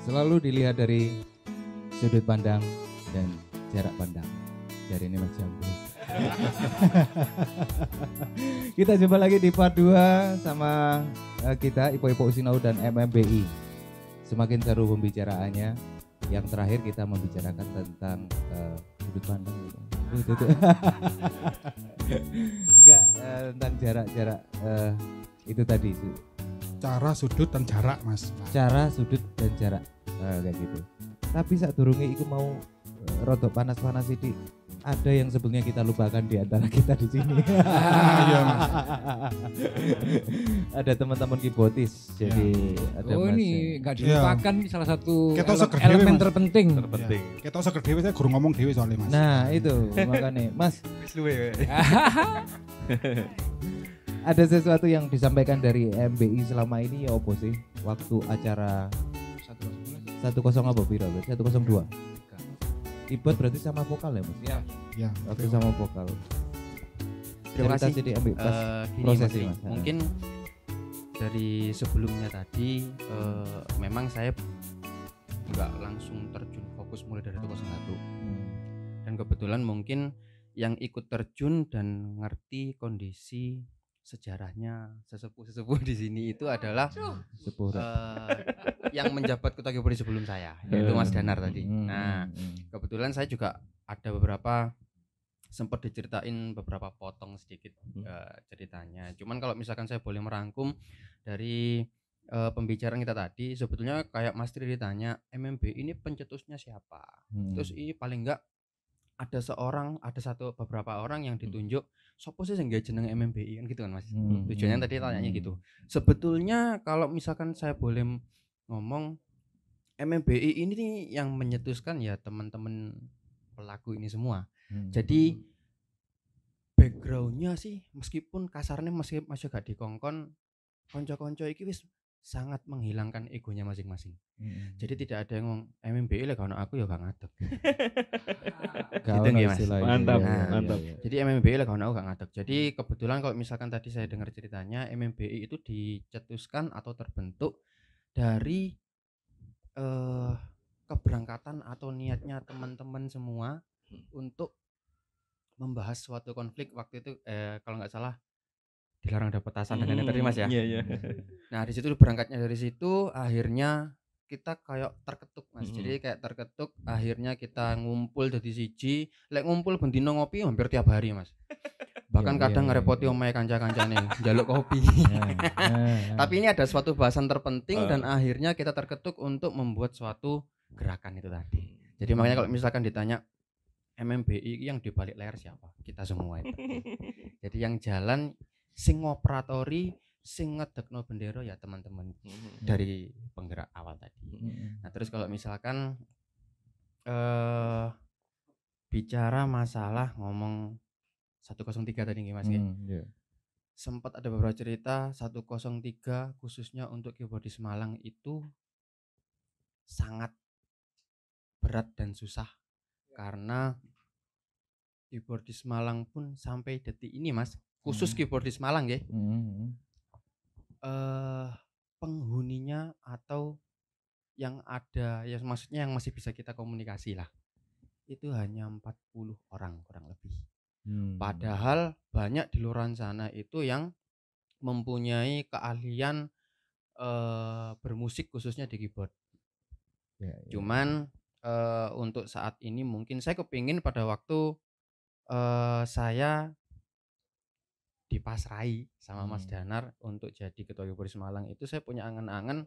Selalu dilihat dari sudut pandang dan jarak pandang. Dari ini Mas Jambu. Kita jumpa lagi di part 2 sama kita Ipo-Ipo Usinau dan MMBI. Semakin seru pembicaraannya. Yang terakhir kita membicarakan tentang sudut pandang gitu. Enggak, tentang jarak-jarak itu tadi. Cara, sudut, dan jarak, Mas. Cara, sudut, dan jarak. Kayak gitu. Tapi saat durunge iku mau rodok panas-panas ini, ada yang sebetulnya kita lupakan di antara kita di sini. Iya, Mas. Ada teman-teman kibotis. Jadi ada Oh Mas. ini nggak dilupakan salah satu Kita seger elemen dewe, Mas. terpenting. Ya. Kita seger dewe, saya guru ngomong dewe soalnya, Mas. Nah itu makanya Mas. Ada sesuatu yang disampaikan dari MBI selama ini ya opo sih? Waktu acara 10 apa piro? 102. Keyboard berarti sama vokal ya Mas? Ya. Ya. Waktu sama vokal. Terima kasih. Jadi ambil pas Gini, proses Mas, ini Mas. mungkin dari sebelumnya tadi memang saya nggak langsung terjun fokus mulai dari 101 dan kebetulan mungkin yang ikut terjun dan ngerti kondisi sejarahnya sesepuh di sini itu adalah Sepuh. yang menjabat ketua Keyboard sebelum saya, yaitu Mas Danar tadi. Nah, kebetulan saya juga ada beberapa sempat diceritain beberapa potong sedikit ceritanya. Cuman kalau misalkan saya boleh merangkum dari pembicaraan kita tadi, sebetulnya kayak Mas Tri ditanya MMB ini pencetusnya siapa? Terus ini paling enggak ada beberapa orang yang ditunjuk sopo sih yang jeneng MMBI kan gitu kan Mas. Tujuannya tadi tanyanya gitu. Sebetulnya kalau misalkan saya boleh ngomong MMBI ini nih yang menyetuskan ya teman-teman pelaku ini semua. Jadi backgroundnya sih meskipun kasarnya masih gak dikongkon, konco-konco iki wis sangat menghilangkan egonya masing-masing. Jadi tidak ada yang ngomong MMBI lah kalau aku ya gak ngadeg. Gitu nggih Mas. Mantap, Nah, mantap. Jadi MMBI lah kalau aku gak ngadeg. Jadi kebetulan kalau misalkan tadi saya dengar ceritanya MMBI itu dicetuskan atau terbentuk dari keberangkatan atau niatnya teman-teman semua untuk membahas suatu konflik waktu itu kalau nggak salah dilarang ada petasan dan lain-lain tadi Mas ya. Iya, iya. Nah di situ berangkatnya dari situ akhirnya kita kayak terketuk Mas. Jadi kayak terketuk akhirnya kita ngumpul jadi siji. Lek ngumpul bendino ngopi hampir tiap hari Mas. Bahkan kadang ngerepoti omahe kanca-kancane njaluk kopi. Tapi ini ada suatu bahasan terpenting dan akhirnya kita terketuk untuk membuat suatu gerakan itu tadi. Jadi makanya kalau misalkan ditanya MMBI yang di balik layar siapa? Kita semua itu. Jadi yang jalan sing ngoperatori, sing ngedekno bendera ya teman-teman dari penggerak awal tadi. Nah, terus kalau misalkan bicara masalah ngomong 103 tadi nggih Mas nggih. Sempat ada beberapa cerita 103 khususnya untuk keyboardis Malang itu sangat berat dan susah karena keyboardis Malang pun sampai detik ini Mas, khusus keyboardis Malang ya. Penghuninya atau yang ada ya maksudnya yang masih bisa kita komunikasi lah. Itu hanya 40 orang kurang lebih. Padahal banyak di luar sana itu yang mempunyai keahlian bermusik khususnya di keyboard. Cuman untuk saat ini mungkin saya kepingin pada waktu saya dipasrai sama Mas Danar untuk jadi ketua Keyboardis Malang itu saya punya angan-angan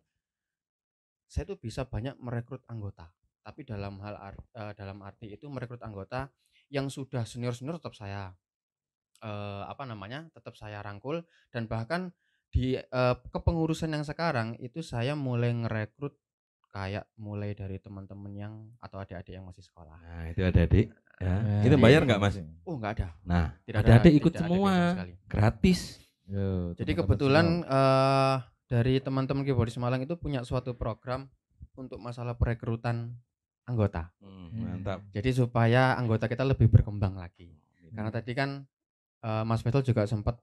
saya tuh bisa banyak merekrut anggota. Tapi dalam arti itu merekrut anggota yang sudah senior-senior tetap saya tetap saya rangkul dan bahkan di kepengurusan yang sekarang itu saya mulai ngerekrut kayak mulai dari teman-teman yang atau adik-adik yang masih sekolah. Nah, itu adik-adik ya. Itu bayar enggak, Mas? Oh, enggak ada. Nah, Tidak adik-adik ikut tidak ada semua. biaya sama sekali. Gratis. Jadi kebetulan dari teman-teman Keyboardis Malang itu punya suatu program untuk masalah perekrutan anggota. Mantap. Jadi supaya anggota kita lebih berkembang lagi. Karena tadi kan Mas Betul juga sempat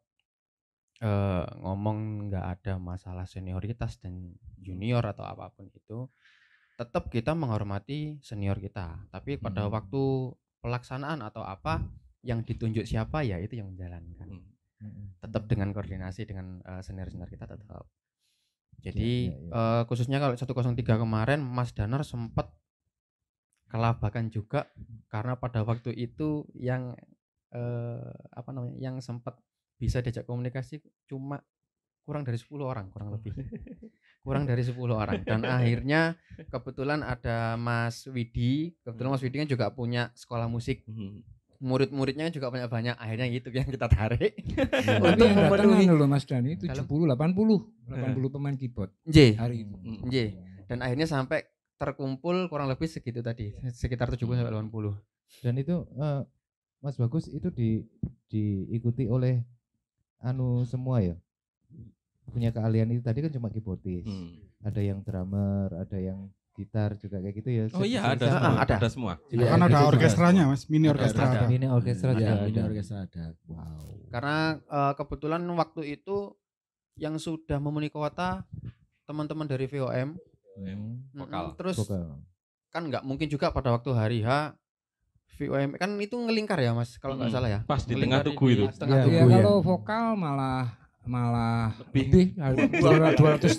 ngomong nggak ada masalah senioritas dan junior atau apapun itu, tetap kita menghormati senior kita. Tapi pada waktu pelaksanaan atau apa yang ditunjuk siapa ya itu yang menjalankan. Tetap dengan koordinasi dengan senior-senior kita tetap. Jadi khususnya kalau 103 kemarin Mas Danar sempat kelabakan juga karena pada waktu itu yang yang sempat bisa diajak komunikasi cuma kurang dari 10 orang kurang lebih. Kurang dari 10 orang dan akhirnya kebetulan ada Mas Widi. Kebetulan Mas Widi kan juga punya sekolah musik. Murid-muridnya juga banyak-banyak, akhirnya gitu yang kita tarik. Tapi yang datang loh Mas Dani 70 80 pemain keyboard hari itu. Dan akhirnya sampai terkumpul kurang lebih segitu tadi, sekitar 70 sampai 80. Dan itu Mas Bagus itu diikuti oleh semua ya. Punya keahlian itu tadi kan cuma keyboardis. Ada yang drummer, ada yang gitar juga kayak gitu ya. Oh iya ada semua. Ya, kan ada orkestranya Mas, mini orkestra ada. Mini orkestra juga ada. Orkestra ada. Wow. Karena kebetulan waktu itu yang sudah memenuhi kuota teman-teman dari VOM. Vokal. Terus kan nggak mungkin juga pada waktu hari H VOM kan itu ngelingkar ya Mas kalau nggak salah ya. Pas di tengah tugu itu. Tengah tugu ya. Kalau vokal malah lebih 230.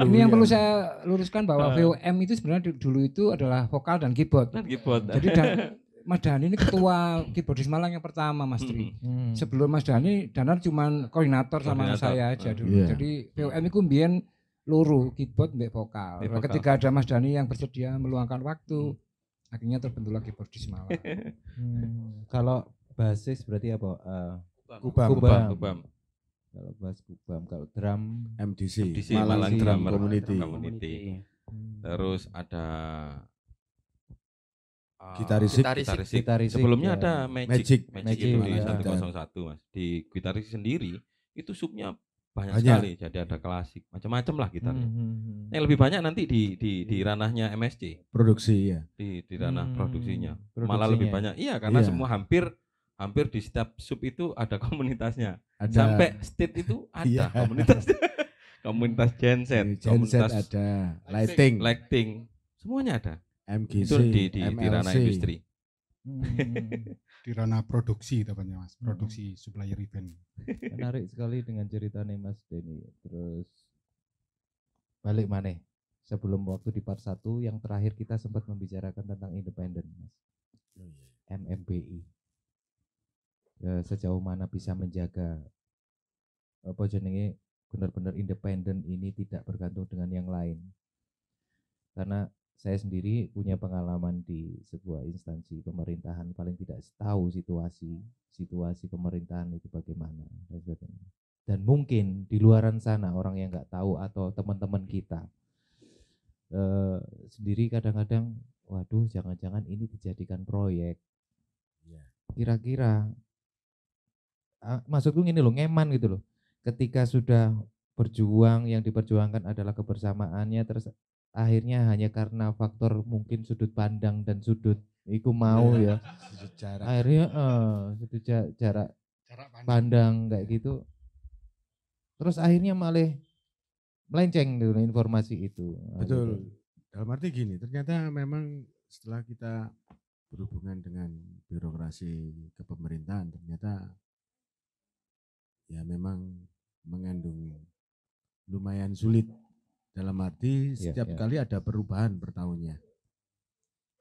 Ini yang perlu saya luruskan bahwa VOM itu sebenarnya dulu itu adalah vokal dan keyboard. Jadi Mas Dhani ini ketua keyboardis Malang yang pertama Mas Tri. Sebelum Mas Dhani, Danar cuman koordinator sama saya aja dulu. Jadi VOM itu mbien luru keyboard mbek vokal. Ketika ada Mas Dhani yang bersedia meluangkan waktu, akhirnya terbentuklah keyboardis Malang. Kalau basis berarti apa? Kubam. Kalau bass Kubam, kalau drum MDC Malang Drum Community. Terus ada Gitaris. Sebelumnya ada Magic itu di ya. 101 Mas. Di gitaris sendiri itu subnya banyak sekali. Jadi ada klasik, macam-macam lah gitarnya. Yang lebih banyak nanti di ranahnya MSC. Produksi ya. Di ranah produksinya. Malah lebih banyak. Iya, karena semua hampir di setiap sub itu ada komunitasnya. Sampai state itu ada komunitasnya. Komunitas genset ada, lighting, semuanya ada. MGC, itu di ranah industri. Di ranah produksi tepatnya Mas, produksi supplier event. Menarik sekali dengan ceritanya Mas Denny. Terus balik maneh sebelum waktu di part 1 yang terakhir kita sempat membicarakan tentang independen Mas. MMBI. Sejauh mana bisa menjaga apa jenenge benar-benar independen ini tidak bergantung dengan yang lain. Karena saya sendiri punya pengalaman di sebuah instansi pemerintahan, paling tidak tahu situasi pemerintahan itu bagaimana dan sebagainya. Dan mungkin di luaran sana orang yang nggak tahu atau teman-teman kita sendiri kadang-kadang, waduh jangan-jangan ini dijadikan proyek. Kira-kira maksudku gini loh, ngeman gitu loh. Ketika sudah berjuang, yang diperjuangkan adalah kebersamaannya, terus akhirnya hanya karena faktor mungkin sudut pandang dan sudut iku mau ya. Akhirnya sudut jarak pandang kayak gitu. Terus akhirnya malah melenceng gitu informasi itu. Betul. Gitu. Dalam arti gini, ternyata memang setelah kita berhubungan dengan birokrasi kepemerintahan, ternyata ya memang mengandung lumayan sulit. Dalam arti setiap kali ada perubahan per tahunnya.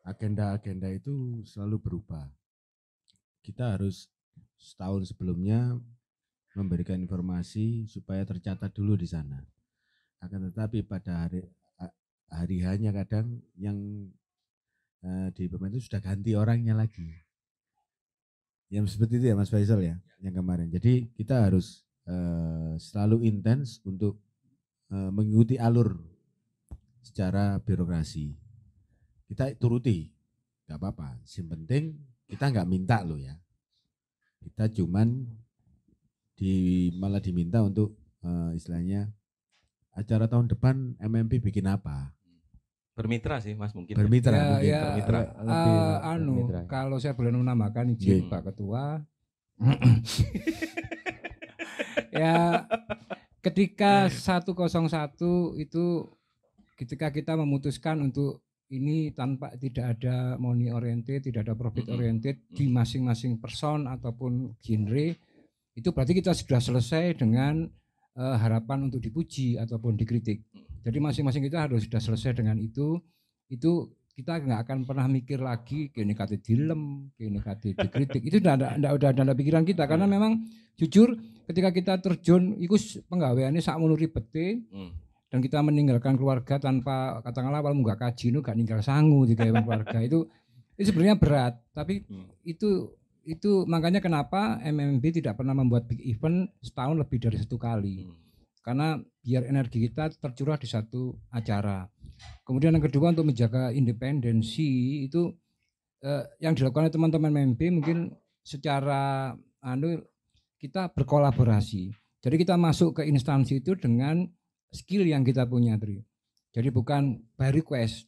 Agenda-agenda itu selalu berubah. Kita harus setahun sebelumnya memberikan informasi supaya tercatat dulu di sana. Akan tetapi pada hari hanya kadang yang di pemerintah itu sudah ganti orangnya lagi. Yang seperti itu ya Mas Faisal ya, yang kemarin. Jadi kita harus selalu intens untuk mengikuti alur secara birokrasi. Kita turuti, nggak apa-apa. Yang penting kita nggak minta loh ya. Kita cuman malah diminta untuk istilahnya acara tahun depan MMP bikin apa? Bermitra sih Mas mungkin. Bermitra. Bermitra. Bermitra. Kalau saya boleh menambahkan izin Pak Ketua. Ya ketika 101 itu ketika kita memutuskan untuk ini tanpa tidak ada money oriented, tidak ada profit oriented di masing-masing person ataupun genre, itu berarti kita sudah selesai dengan harapan untuk dipuji ataupun dikritik. Jadi masing-masing kita harus sudah selesai dengan itu kita nggak akan pernah mikir lagi kini kate dilem, kini kate dikritik. Itu udah ada pikiran kita karena memang jujur ketika kita terjun iku penggaweane sakmono ribete dan kita meninggalkan keluarga tanpa katakanlah awal munggah kaji gak ninggal sangu di keluarga itu sebenarnya berat, tapi itu makanya kenapa MMB tidak pernah membuat big event setahun lebih dari 1 kali. Karena biar energi kita tercurah di satu acara. Kemudian yang kedua untuk menjaga independensi itu yang dilakukan oleh teman-teman MMB mungkin secara kita berkolaborasi. Jadi kita masuk ke instansi itu dengan skill yang kita punya, Tri. Jadi bukan by request.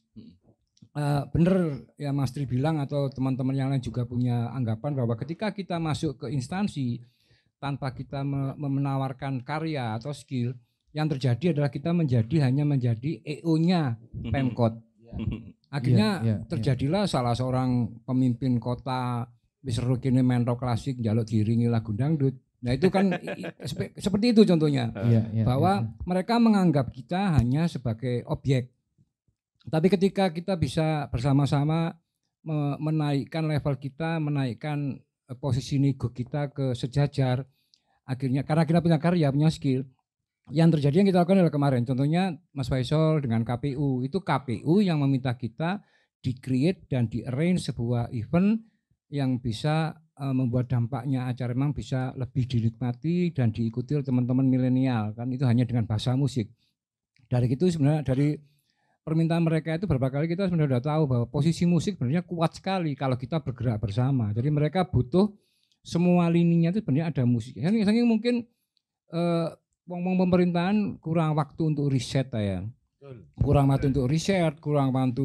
Bener ya Mas Tri bilang atau teman-teman yang lain juga punya anggapan bahwa ketika kita masuk ke instansi tanpa kita menawarkan karya atau skill, yang terjadi adalah kita hanya menjadi EO-nya Pemkot. Akhirnya terjadilah salah seorang pemimpin kota wis rukine main rock klasik njaluk diiringi lagu dangdut. Nah itu kan seperti itu contohnya. Bahwa mereka menganggap kita hanya sebagai objek. Tapi ketika kita bisa bersama-sama menaikkan level kita, menaikkan posisi ego kita ke sejajar, akhirnya karena kita punya karya, punya skill, yang terjadi yang kita lakukan adalah kemarin, contohnya Mas Faisal dengan KPU, itu KPU yang meminta kita di-create dan di-arrange sebuah event yang bisa membuat dampaknya acara memang bisa lebih dinikmati dan diikuti oleh teman-teman milenial, kan itu hanya dengan bahasa musik. Dari itu sebenarnya dari permintaan mereka itu beberapa kali kita sebenarnya sudah tahu bahwa posisi musik sebenarnya kuat sekali kalau kita bergerak bersama. Jadi mereka butuh semua lininya itu sebenarnya ada musik. Misalnya mungkin ngomong pemerintahan kurang waktu untuk riset ya. Kurang waktu untuk riset, kurang waktu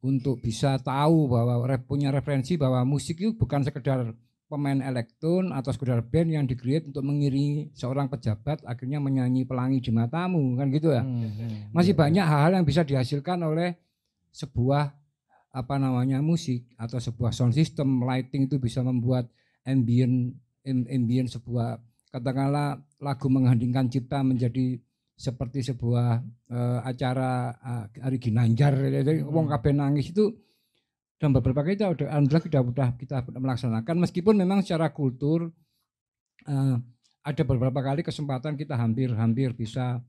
untuk bisa tahu bahwa punya referensi bahwa musik itu bukan sekedar pemain elektron atau sekedar band yang di-create untuk mengiringi seorang pejabat akhirnya menyanyi pelangi di matamu kan gitu ya. Masih banyak hal-hal yang bisa dihasilkan oleh sebuah musik atau sebuah sound system, lighting itu bisa membuat ambient sebuah katakanlah lagu menghendingkan cipta menjadi seperti sebuah acara Ari Ginanjar, wong kabeh nangis itu. Dan beberapa kali kita melaksanakan meskipun memang secara kultur ada beberapa kali kesempatan kita hampir bisa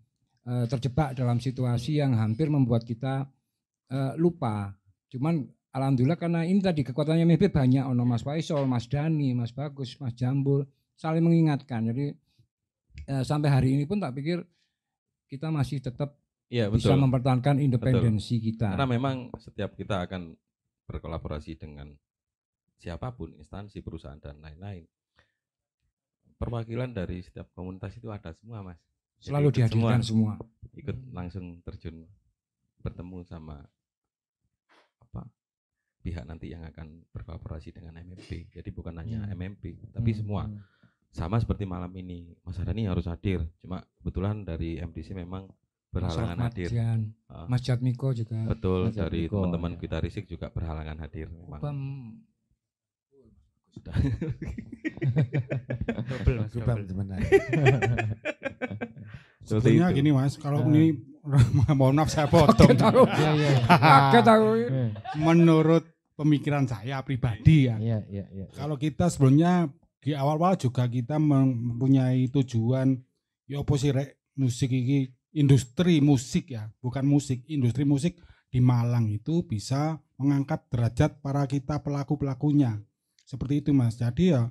terjebak dalam situasi yang hampir membuat kita lupa. Cuman alhamdulillah karena ini tadi kekuatannya MB banyak, ono Mas Faisal, Mas Dani, Mas Bagus, Mas Jambul saling mengingatkan. Jadi sampai hari ini pun tak pikir kita masih tetap bisa mempertahankan independensi kita. Karena memang setiap kita akan berkolaborasi dengan siapapun, instansi, perusahaan dan lain-lain. Perwakilan dari setiap komunitas itu ada semua, Mas. Selalu dihadirkan semua. Ikut langsung terjun bertemu sama pihak nanti yang akan berkolaborasi dengan MMB. Jadi bukan hanya MMB, tapi semua. Sama seperti malam ini, Mas Adani harus hadir. Cuma kebetulan dari MDC memang berhalangan hadir. Mas Jatmiko juga. Betul, dari teman-teman kita Risik juga berhalangan hadir. Sudah. Double sebenarnya. Sebetulnya gini Mas, kalau ini mohon maaf saya potong. Kaget tahu. Menurut pemikiran saya pribadi ya. Kalau kita sebelumnya di awal-awal juga kita mempunyai tujuan ya apa sih musik ini industri musik ya, bukan musik, industri musik di Malang itu bisa mengangkat derajat para kita pelaku-pelakunya. Seperti itu Mas. Jadi ya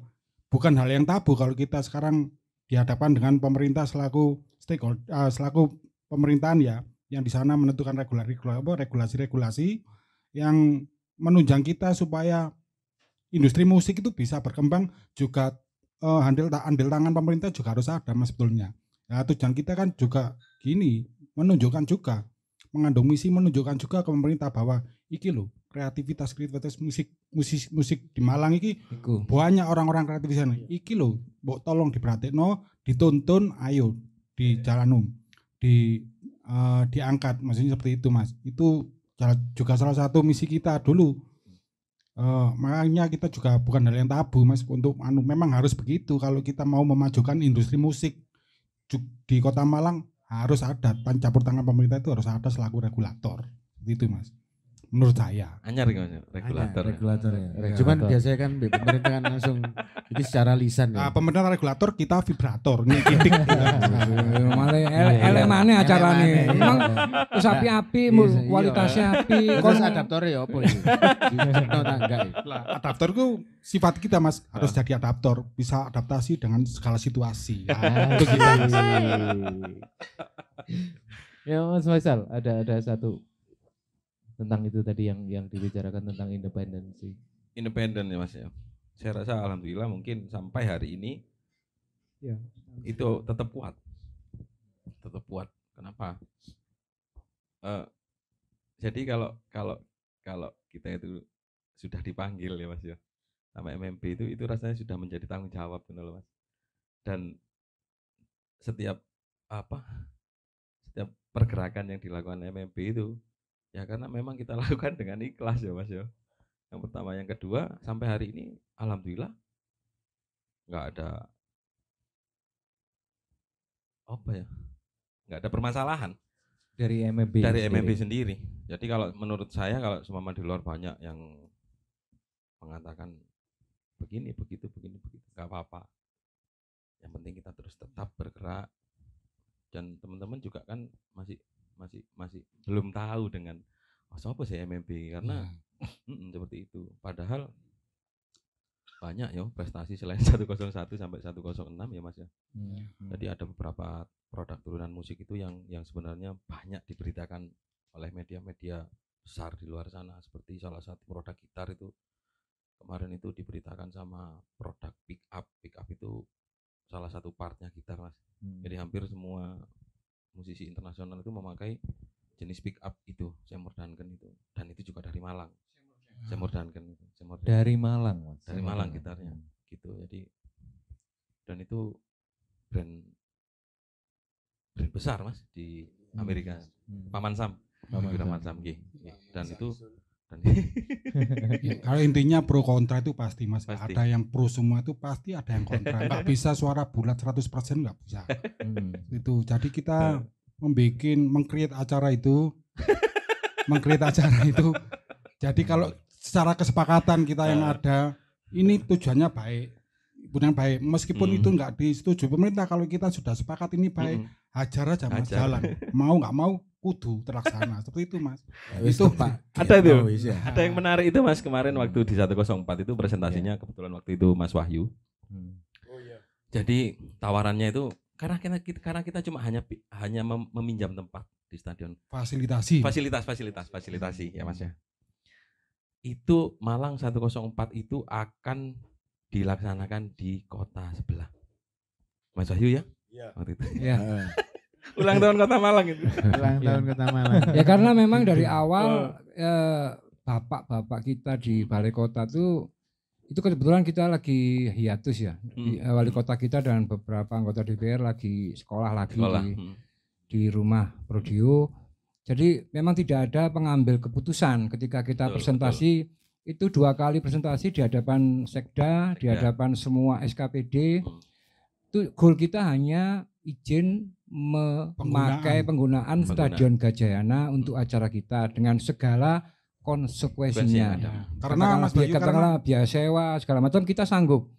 bukan hal yang tabu kalau kita sekarang dihadapkan dengan pemerintah selaku stakeholder, selaku pemerintahan ya, yang di sana menentukan regulasi-regulasi yang menunjang kita supaya industri musik itu bisa berkembang juga. Andil tangan pemerintah juga harus ada Mas sebetulnya. Nah, tujuan kita kan juga gini, menunjukkan juga mengandung misi menunjukkan juga ke pemerintah bahwa iki loh kreativitas musik di Malang iki banyak orang-orang kreatif di sana. Iki loh, mbok tolong diperhatikno, dituntun, ayo di jalan diangkat, maksudnya seperti itu Mas. Itu juga salah satu misi kita dulu. Makanya kita juga bukan hal yang tabu Mas untuk memang harus begitu kalau kita mau memajukan industri musik di Kota Malang harus ada campur tangan pemerintah itu harus ada selaku regulator. Itu Mas. Menurut saya. Anyar regulator. Regulator ya. Cuman biasanya kan pemerintah kan langsung itu secara lisan ya. Pemerintah regulator kita vibrator ngidik. Malah elemane acarane. Memang wis api-api kualitasnya api. Kon adaptor ya apa iki? Adaptor itu sifat kita Mas, harus jadi adaptor, bisa adaptasi dengan segala situasi. Itu kita. Ya Mas Faisal, ada satu tentang itu tadi yang dibicarakan tentang independensi. Independen ya Mas ya. Saya rasa alhamdulillah mungkin sampai hari ini ya itu tetap kuat. Tetap kuat. Kenapa? Jadi kalau kita itu sudah dipanggil ya Mas ya sama MMB itu rasanya sudah menjadi tanggung jawab benar Mas. Dan setiap pergerakan yang dilakukan MMB itu ya karena memang kita lakukan dengan ikhlas ya Mas ya. Yang pertama, yang kedua sampai hari ini alhamdulillah nggak ada nggak ada permasalahan dari MMB sendiri. Jadi kalau menurut saya kalau semua di luar banyak yang mengatakan begini begitu nggak apa-apa. Yang penting kita terus tetap bergerak dan teman-teman juga kan masih belum tahu dengan apa sih MMB karena seperti itu. Padahal banyak ya prestasi selain 101 sampai 106 ya Mas ya. Jadi ada beberapa produk turunan musik itu yang sebenarnya banyak diberitakan oleh media-media besar di luar sana, seperti salah satu produk gitar itu kemarin itu diberitakan sama produk pick up itu salah satu partnya gitar Mas. Jadi hampir semua musisi internasional itu memakai jenis pick up itu, Seymour Duncan itu, dan itu juga dari Malang. Seymour Duncan itu. Dari Malang Mas. Dari Malang gitarnya, gitu. Jadi dan itu brand besar Mas di Amerika. Paman Sam, dan itu kalau intinya pro kontra itu pasti Mas, pasti. Ada yang pro semua itu pasti ada yang kontra. Nggak bisa suara bulat 100% nggak bisa. Itu jadi kita meng-create acara itu jadi kalau secara kesepakatan kita yang ada ini tujuannya baik meskipun itu nggak disetujui pemerintah, kalau kita sudah sepakat ini baik hajar aja Mas, jalan mau nggak mau kudu terlaksana seperti itu Mas. Itu Pak ada yang menarik itu Mas, kemarin waktu di 104 itu presentasinya kebetulan waktu itu Mas Wahyu. Jadi tawarannya itu karena kita cuma hanya meminjam tempat di stadion, fasilitas ya Mas ya. Itu Malang 104 itu akan dilaksanakan di kota sebelah. Mas Wahyu ya? Iya. Waktu itu. Ya. Ulang tahun Kota Malang itu. Ulang tahun Kota Malang. Ya karena memang dari awal bapak-bapak kita di balai kota itu kebetulan kita lagi hiatus ya. Wali kota kita dan beberapa anggota DPR lagi sekolah di rumah Prodio. Jadi memang tidak ada pengambil keputusan ketika kita presentasi. Itu 2 kali presentasi di hadapan Sekda, di hadapan semua SKPD. Itu goal kita hanya izin memakai penggunaan Stadion Gajayana untuk acara kita dengan segala konsekuensinya. Karena katakanlah biaya sewa segala macam kita sanggup.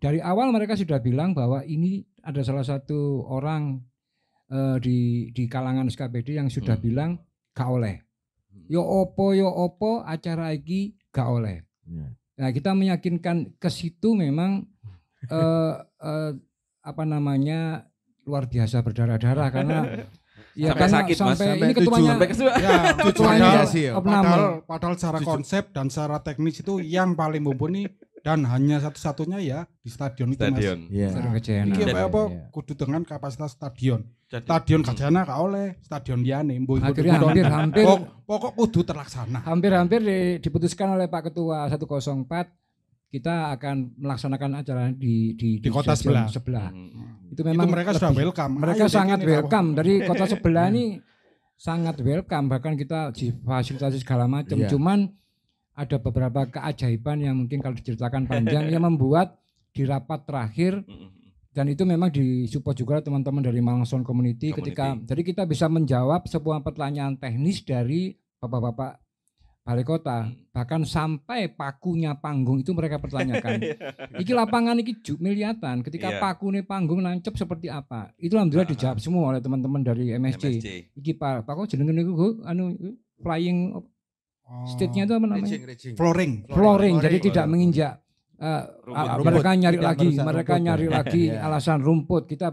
Dari awal mereka sudah bilang bahwa ini ada salah satu orang di kalangan SKPD yang sudah bilang gak oleh. Yo opo acara iki gak oleh. Nah, kita meyakinkan ke situ memang luar biasa berdarah-darah karena ya sampai karena sakit, sampai Mas. ini ketuanya padahal secara konsep dan secara teknis itu yang paling mumpuni Dan hanya satu-satunya ya di stadion itu Mas. Stadion. Stadion Gajayana. Iki apa kudu dengan kapasitas stadion. Stadion Gajayana gak oleh, stadion liyane akhirnya hampir pokok kudu terlaksana. Hampir diputuskan oleh Pak Ketua 104 kita akan melaksanakan acara di kota sebelah. Itu memang itu mereka sudah welcome. Mereka sangat welcome dari kota sebelah ini sangat welcome, bahkan kita difasilitasi segala macam. Cuman ada beberapa keajaiban yang mungkin kalau diceritakan panjang yang membuat di rapat terakhir dan itu memang disupport juga teman-teman dari Malang Sound Community ketika jadi kita bisa menjawab sebuah pertanyaan teknis dari bapak-bapak balai kota, bahkan sampai pakunya panggung itu mereka pertanyakan. Iki lapangan iki miliatan, ketika pakune panggung nancep seperti apa? Itu alhamdulillah dijawab semua oleh teman-teman dari MSC. Iki Pak kok jenenge niku anu flying stage-nya itu apa namanya? Flooring. Jadi tidak menginjak. Mereka nyari lagi alasan rumput. Kita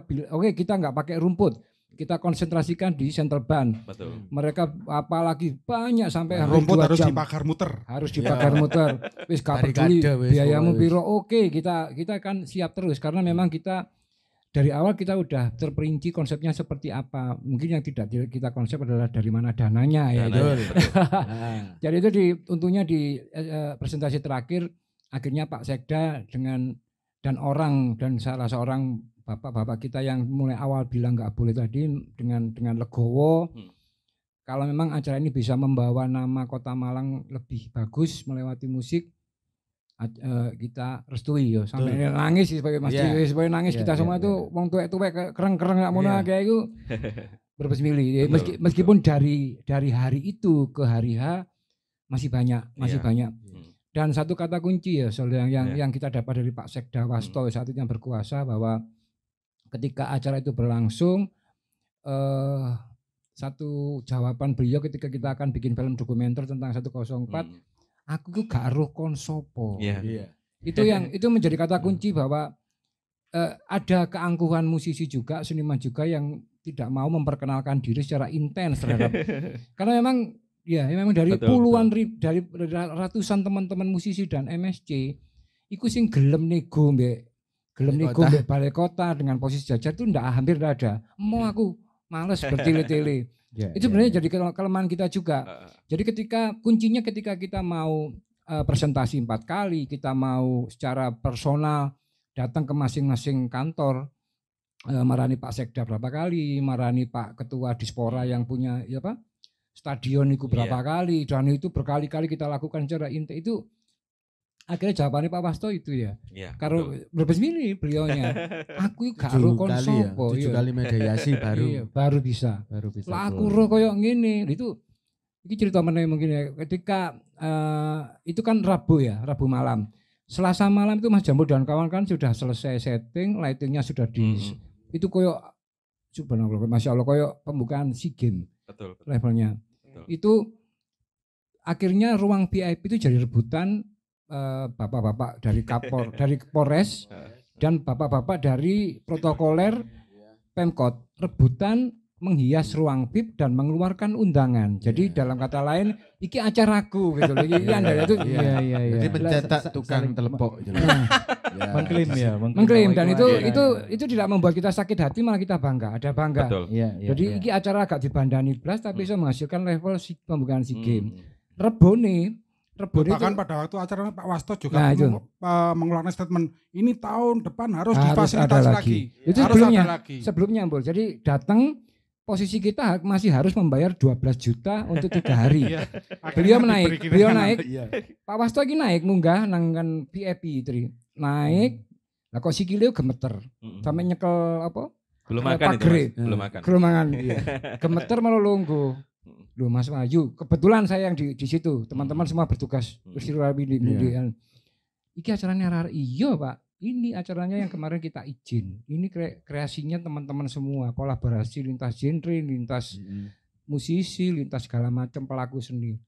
nggak pakai rumput. Kita konsentrasikan di central band. Betul. Mereka apalagi banyak sampai rumput harus jam. dipagar muter. Harus dipagar muter. Wis gak peduli biayamu piro. Oke, kita kan siap terus karena memang kita dari awal kita udah terperinci konsepnya seperti apa. Mungkin yang tidak kita konsep adalah dari mana dananya ya. Jadi itu untungnya di presentasi terakhir akhirnya Pak Sekda dan salah seorang bapak-bapak kita yang mulai awal bilang nggak boleh tadi dengan legowo. Kalau memang acara ini bisa membawa nama Kota Malang lebih bagus melewati musik, kita restui yo sampai nangis sebagai Mas Dewi sebagai nangis kita semua itu wong tuwek kereng-kereng nggak mau kayak itu berbesmili meskipun dari hari itu ke hari H masih banyak dan satu kata kunci ya soal yang kita dapat dari Pak Sekda Wasto saat itu yang berkuasa bahwa ketika acara itu berlangsung satu jawaban beliau ketika kita akan bikin film dokumenter tentang 104 aku tuh gak roh konsopo. Itu menjadi kata kunci bahwa ada keangkuhan musisi juga, seniman juga yang tidak mau memperkenalkan diri secara intens terhadap karena memang dari puluhan dari ratusan teman-teman musisi dan MSC iku sing gelem nego mbek balai kota dengan posisi jajar itu hampir tidak ada. Mau aku males bertele-tele. Itu sebenarnya jadi kelemahan kita juga. Jadi kuncinya ketika kita mau presentasi 4 kali, kita mau secara personal datang ke masing-masing kantor, marani Pak Sekda berapa kali, marani Pak Ketua Dispora yang punya stadion itu berapa kali, dan itu berkali-kali kita lakukan secara inti itu. Akhirnya jawabannya Pak Wasto itu ya. Kalau berbesmili beliaunya, aku gak ro konsopo. 7 kali mediasi baru bisa. Lah aku ro koyo ngene. Iki cerita meneh mungkin ya. Ketika itu kan Rabu malam. Selasa malam itu Mas Jambo dan kawan kan sudah selesai setting, lightingnya sudah itu koyo subhanallah, Masya Allah koyo pembukaan SEA Games. Betul. Levelnya. Itu akhirnya ruang VIP itu jadi rebutan bapak-bapak dari dari Polres dan bapak-bapak dari protokoler Pemkot rebutan menghias ruang VIP dan mengeluarkan undangan. Jadi dalam kata lain, iki acaraku gitu. Iki Anda itu. Jadi mencetak tukang telepok. Mengklaim dan itu tidak membuat kita sakit hati, malah kita bangga. Ada bangga. Jadi iki acara agak dibandani belas tapi bisa menghasilkan level pembukaan SEA Games. Bahkan pada waktu acara Pak Wasto juga mengeluarkan statement ini tahun depan harus difasilitasi lagi. Itu sebelumnya Mbul. Jadi datang posisi kita masih harus membayar 12 juta untuk 3 hari. Beliau naik. Pak Wasto ini naik munggah nangkan VIP itu. Naik. Lah kok sikile gemeter. Sampai nyekel apa? Belum makan. Gemeter malah lungguh. Loh Mas Wahyu, kebetulan saya yang di situ, teman-teman semua bertugas Iki acaranya iya Pak, ini acaranya yang kemarin kita izin. Ini kreasinya teman-teman semua, kolaborasi lintas genre, lintas musisi, lintas segala macam pelaku seni.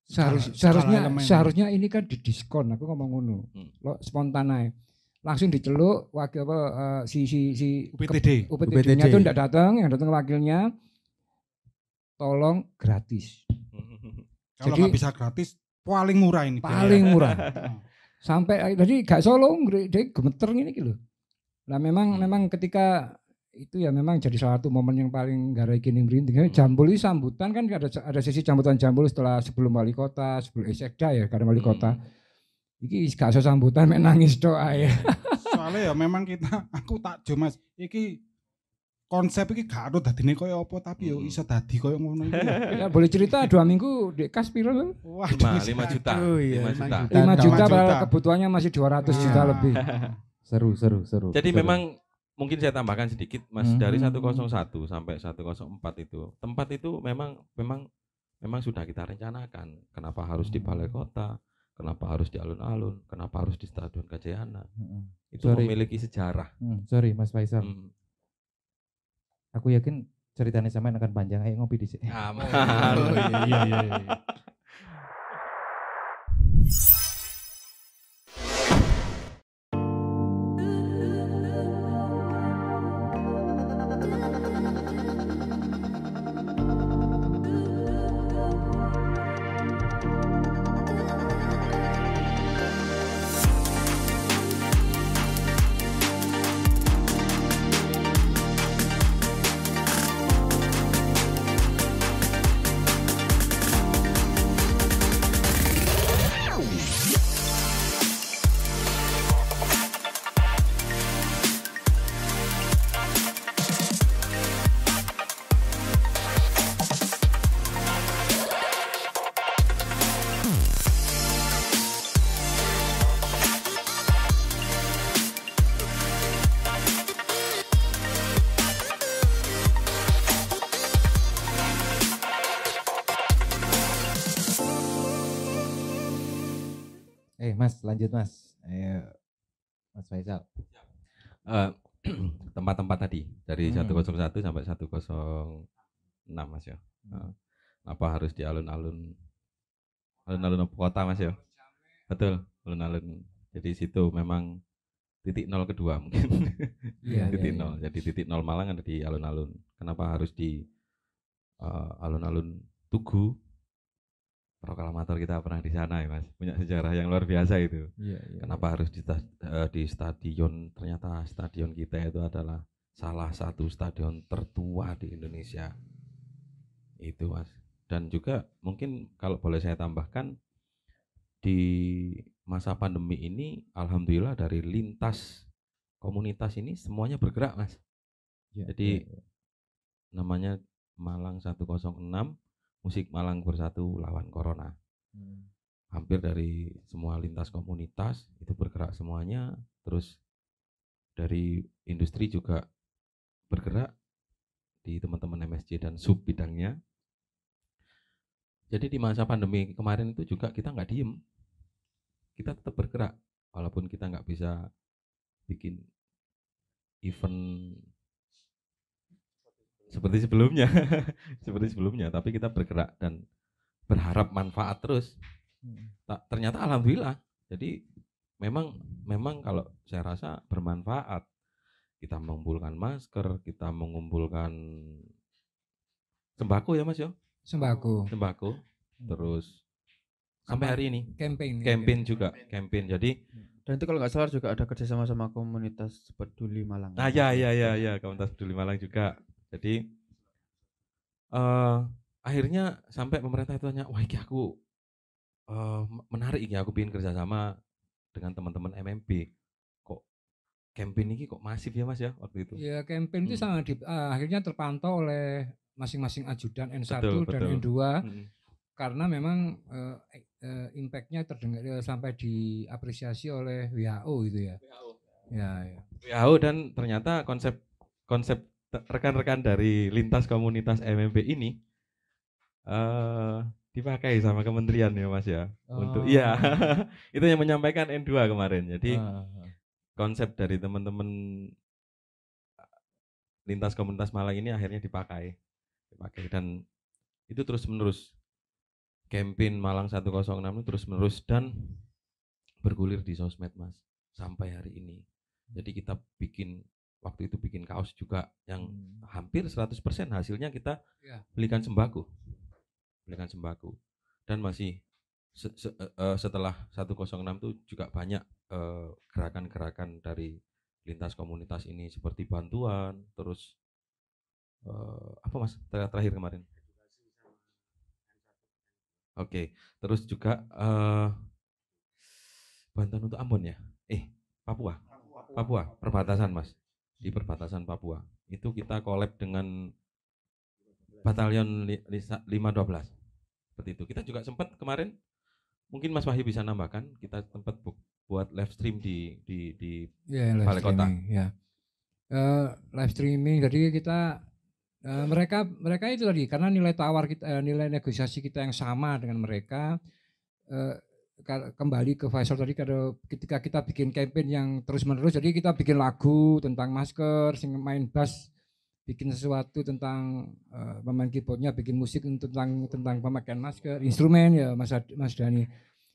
Seharusnya ini kan didiskon, aku ngomong ngono. Lo spontan aja. Langsung diceluk wakil si UPTD-nya itu ndak datang, yang datang wakilnya. Tolong gratis. Kalau nggak bisa gratis, paling murah ini. Paling murah. Sampai tadi gak Solo, dia gemeter ini gitu. Nah memang ketika itu ya memang jadi salah satu momen yang paling garai kini merinding. Jambul itu sambutan kan ada sesi sambutan Jambul sebelum wali kota, sebelum Sekda ya karena wali kota. Iki gak usah sambutan mek nangis doa ya. Soalnya ya memang aku takjub Mas. Iki konsep iki gak ada dadine koyo apa tapi yo iso dadi koyo ngono iki. Ya boleh cerita 2 minggu di kas piro lho? Wah, 5 juta. 5 juta padahal kebutuhannya masih 200 juta lebih. Seru. Jadi memang mungkin saya tambahkan sedikit Mas, dari 101 sampai 104 itu. Tempat itu memang sudah kita rencanakan. Kenapa harus di balai kota? Kenapa harus di alun-alun? Kenapa harus di Stadion Gajayana? Itu memiliki sejarah. Sorry Mas Faisal. Aku yakin ceritanya sampean akan panjang. Ayo ngopi di sini. Iya. Mas, lanjut Mas. Ayo, Mas Faisal. Tempat-tempat tadi dari 101 sampai 106 Mas ya. Apa harus di alun-alun kota Mas ya? Betul, alun-alun. Jadi situ memang titik nol kedua mungkin. Titik nol. Jadi titik nol Malang ada di alun-alun. Kenapa harus di alun-alun Tugu? Proklamator kita pernah di sana ya Mas, punya sejarah yang luar biasa itu. Kenapa harus di stadion? Ternyata stadion kita itu adalah salah satu stadion tertua di Indonesia. Itu Mas. Dan juga mungkin kalau boleh saya tambahkan, di masa pandemi ini alhamdulillah dari lintas komunitas ini semuanya bergerak Mas. Jadi namanya Malang 106, Musik Malang Bersatu Lawan Corona. Hampir dari semua lintas komunitas itu bergerak semuanya. Terus dari industri juga bergerak di teman-teman MSC dan sub bidangnya. Jadi di masa pandemi kemarin itu juga kita nggak diem. Kita tetap bergerak. Walaupun kita nggak bisa bikin event seperti sebelumnya, tapi kita bergerak dan berharap manfaat terus. Ternyata alhamdulillah. Jadi memang kalau saya rasa bermanfaat. Kita mengumpulkan masker, kita mengumpulkan sembako ya Mas yo. Sembako. Terus sampai hari ini campaign juga. Jadi dan itu kalau nggak salah juga ada kerjasama sama komunitas Peduli Malang. Ya, komunitas Peduli Malang juga. Jadi akhirnya sampai pemerintah itu tanya, wah ini aku menarik ini, aku ingin kerjasama dengan teman-teman MMB. Kok campaign ini kok masif ya Mas ya waktu itu? Ya campaign itu sangat akhirnya terpantau oleh masing-masing ajudan N1 dan N2 karena memang impact-nya terdengar sampai diapresiasi oleh WHO gitu ya. WHO dan ternyata konsep rekan-rekan dari lintas komunitas MMB ini dipakai sama kementerian ya Mas ya. Untuk itu yang menyampaikan N2 kemarin. Jadi konsep dari teman-teman lintas komunitas Malang ini akhirnya dipakai dan itu terus menerus. Campaign Malang 106 itu terus menerus dan bergulir di sosmed Mas sampai hari ini. Jadi kita waktu itu bikin kaos juga yang hampir 100% hasilnya kita belikan sembako dan masih setelah 106 itu juga banyak gerakan-gerakan dari lintas komunitas ini seperti bantuan, terus apa Mas terakhir kemarin? Oke, terus juga bantuan untuk Ambon ya? Papua, perbatasan Mas. Di perbatasan Papua. Itu kita collab dengan Batalion 512. Seperti itu. Kita juga sempat kemarin, mungkin Mas Wahyu bisa nambahkan, kita sempat buat live stream di Balai Kota. Ya. Live streaming, jadi kita mereka itu tadi karena nilai tawar kita, nilai negosiasi kita yang sama dengan mereka. Kembali ke Faisal tadi, ketika kita bikin campaign yang terus menerus, jadi kita bikin lagu tentang masker, main bass, bikin sesuatu tentang pemain keyboardnya, bikin musik tentang pemakaian masker, instrumen ya Mas Dani.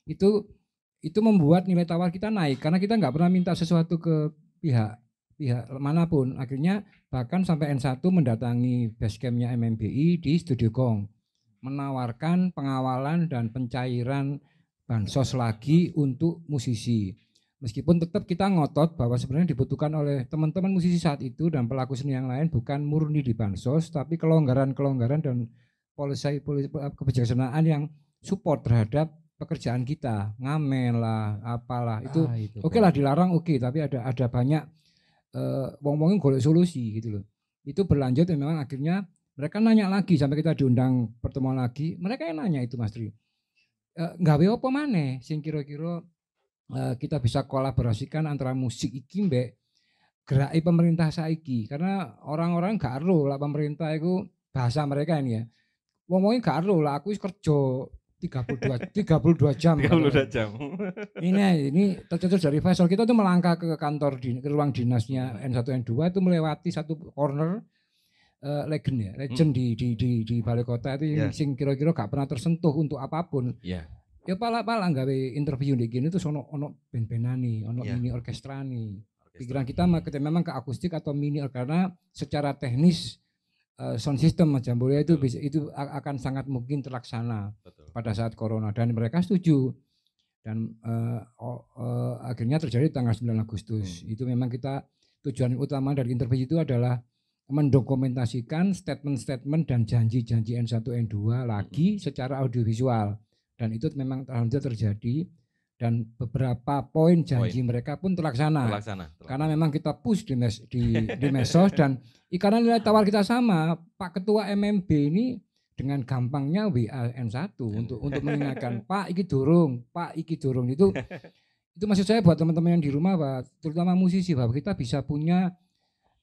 Itu membuat nilai tawar kita naik karena kita nggak pernah minta sesuatu ke pihak manapun. Akhirnya bahkan sampai N1 mendatangi basecampnya MMBI di Studio Gong, menawarkan pengawalan dan pencairan bansos lagi untuk musisi. Meskipun tetap kita ngotot bahwa sebenarnya dibutuhkan oleh teman-teman musisi saat itu dan pelaku seni yang lain bukan murni di bansos, tapi kelonggaran-kelonggaran dan polisi kebijaksanaan yang support terhadap pekerjaan kita, ngamen lah, apalah itu oke lah dilarang tapi ada banyak wong-wongin golek solusi gitu loh. Itu berlanjut dan memang akhirnya mereka nanya lagi sampai kita diundang pertemuan lagi, mereka yang nanya itu Mas Tri. Nggawe apa maneh sing kira-kira kita bisa kolaborasikan antara musik iki mbek geraki pemerintah saiki, karena orang-orang gak ero lah pemerintah itu bahasa mereka ini ya. Wong-wongin gak ero lah aku wis kerja 32 jam. 32 jam. Ini tercetus dari Faisal, kita tuh melangkah ke kantor ke ruang dinasnya N1 N2 itu melewati satu corner legend di Balai Kota itu sing kira-kira gak pernah tersentuh untuk apapun. Yeah. Ya pala gawe interview di gini tuh ono band-bandani, ono mini orkestrani. Pikiran kita memang ke akustik atau mini karena secara teknis sound system macam boleh itu akan sangat mungkin terlaksana pada saat corona dan mereka setuju. Dan akhirnya terjadi tanggal 9 Agustus. Itu memang kita tujuan utama dari interview itu adalah mendokumentasikan statement-statement dan janji-janji N1 N2 lagi secara audiovisual, dan itu memang alhamdulillah terjadi dan beberapa poin janji mereka pun terlaksana. Karena memang kita push di medsos dan karena nilai tawar kita sama, Pak Ketua MMB ini dengan gampangnya WA N1 untuk mengingatkan Pak iki durung itu maksud saya buat teman-teman yang di rumah terutama musisi bahwa kita bisa punya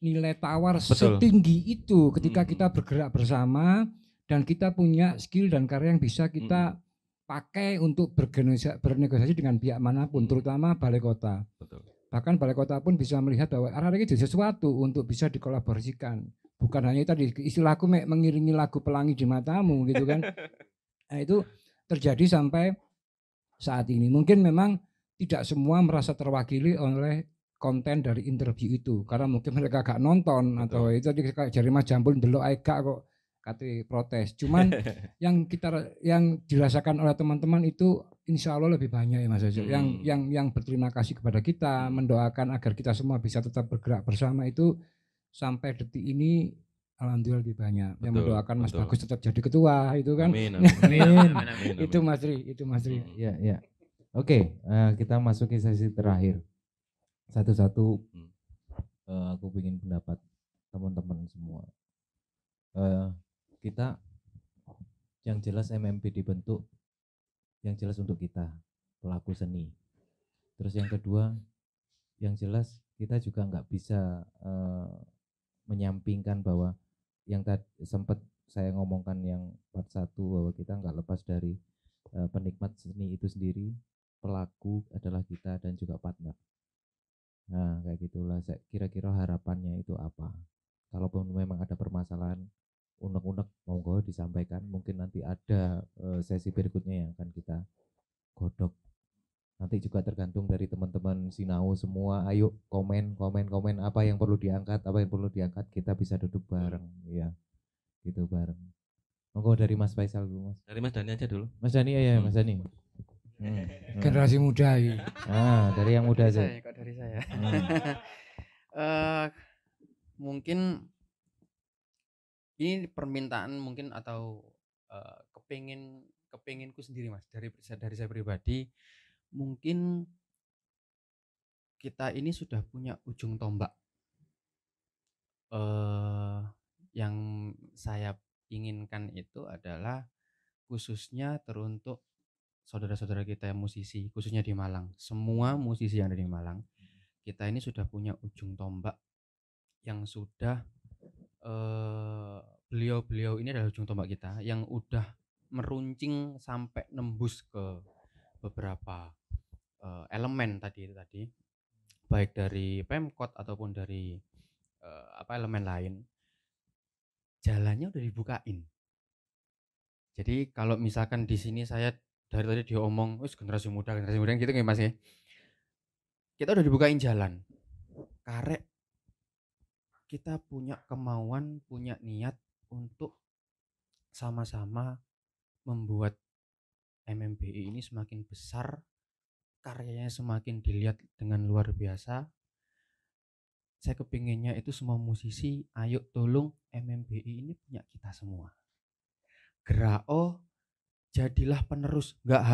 nilai tawar setinggi itu ketika kita bergerak bersama dan kita punya skill dan karya yang bisa kita pakai untuk bernegosiasi dengan pihak manapun, terutama Balai Kota. Betul. Bahkan Balai Kota pun bisa melihat bahwa arah-arah itu sesuatu untuk bisa dikolaborasikan. Bukan hanya tadi istilahku mengiringi lagu Pelangi di Matamu gitu kan. Nah, itu terjadi sampai saat ini. Mungkin memang tidak semua merasa terwakili oleh konten dari interview itu karena mungkin mereka gak nonton. Betul. Atau itu jari Mas Jambul ndelok ae gak kok kate protes. Cuman yang dirasakan oleh teman-teman itu insya Allah lebih banyak ya Mas Ojo. Yang berterima kasih kepada kita, mendoakan agar kita semua bisa tetap bergerak bersama itu sampai detik ini alhamdulillah lebih banyak. Yang mendoakan Mas Bagus tetap jadi ketua itu kan. Amin. Itu Mas Tri. Ya. Oke, kita masuk ke sesi terakhir. Satu-satu aku ingin pendapat teman-teman semua. Kita yang jelas MMB dibentuk yang jelas untuk kita pelaku seni. Terus yang kedua yang jelas kita juga nggak bisa menyampingkan bahwa yang tadi sempat saya ngomongkan yang part 1 bahwa kita nggak lepas dari penikmat seni itu sendiri, pelaku adalah kita dan juga partner. Nah kayak gitulah, kira-kira harapannya itu apa? Kalaupun memang ada permasalahan unek-unek monggo disampaikan, mungkin nanti ada sesi berikutnya yang akan kita godok. Nanti juga tergantung dari teman-teman Sinau semua, ayo komen apa yang perlu diangkat, kita bisa duduk bareng ya. Gitu bareng. Monggo dari Mas Faisal dulu Mas. Dari Mas Dani aja dulu. Mas Dani ya Mas Dani. Generasi muda ini. Dari yang muda aja. Dari saya. Mungkin ini permintaan mungkin atau kepinginku sendiri Mas, dari saya pribadi. Mungkin kita ini sudah punya ujung tombak. Yang saya inginkan itu adalah khususnya teruntuk saudara-saudara kita yang musisi, khususnya di Malang. Semua musisi yang ada di Malang, kita ini sudah punya ujung tombak yang sudah beliau-beliau ini adalah ujung tombak kita yang udah meruncing sampai nembus ke beberapa elemen tadi baik dari Pemkot ataupun dari elemen lain. Jalannya udah dibukain. Jadi kalau misalkan di sini saya dari tadi diomong, generasi muda gitu nggak Mas ya? Kita udah dibukain jalan. Karek kita punya kemauan, punya niat untuk sama-sama membuat MMBI ini semakin besar, karyanya semakin dilihat dengan luar biasa. Saya kepinginnya itu semua musisi, ayo tolong MMBI ini punya kita semua. Gerao jadilah penerus, nggak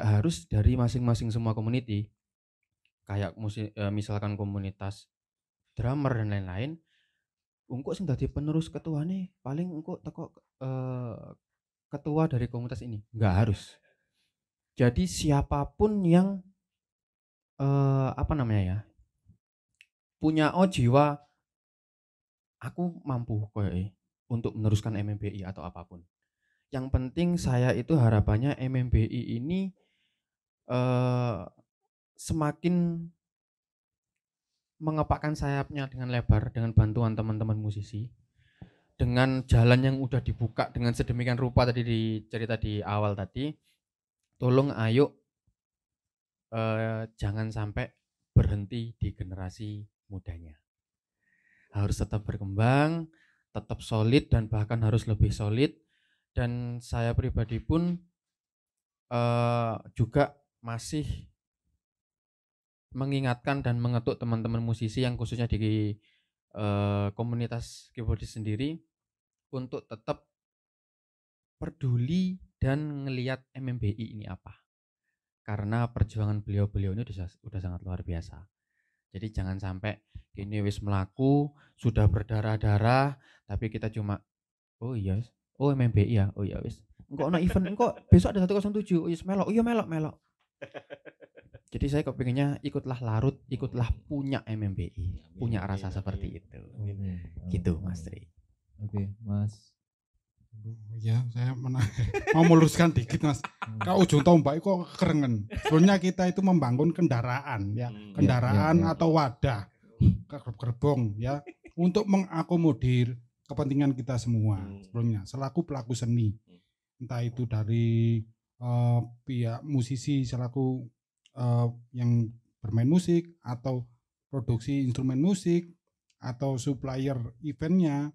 harus dari masing-masing semua community. Kayak misalkan komunitas drummer dan lain-lain, engko sing dadi penerus ketuane paling engko teko ketua dari komunitas ini, nggak harus. Jadi siapapun yang punya jiwa aku mampu untuk meneruskan MMBI atau apapun. Yang penting saya itu harapannya MMBI ini semakin mengepakkan sayapnya dengan lebar dengan bantuan teman-teman musisi, dengan jalan yang udah dibuka dengan sedemikian rupa tadi cerita di awal tadi. Tolong ayo jangan sampai berhenti di generasi mudanya. Harus tetap berkembang, tetap solid dan bahkan harus lebih solid. Dan saya pribadi pun juga masih mengingatkan dan mengetuk teman-teman musisi yang khususnya di komunitas keyboardis sendiri untuk tetap peduli dan ngelihat MMBI ini apa. Karena perjuangan beliau-beliau ini udah sangat luar biasa. Jadi jangan sampai ini wis melaku, sudah berdarah-darah, tapi kita cuma MMBI ya, wis. Engko ono event, engko besok ada 107, wis melok, melok. Jadi saya kepinginnya ikutlah larut, ikutlah punya MMBI, punya rasa seperti itu. Gitu Mas Tri. Oke, Mas. Ya, saya mau meluruskan dikit Mas. Kau ujung tombak kok kerengen. Sebenarnya kita itu membangun kendaraan ya, atau wadah, gerbong ya, untuk mengakomodir kepentingan kita semua sebelumnya selaku pelaku seni. Entah itu dari pihak musisi selaku yang bermain musik atau produksi instrumen musik atau supplier eventnya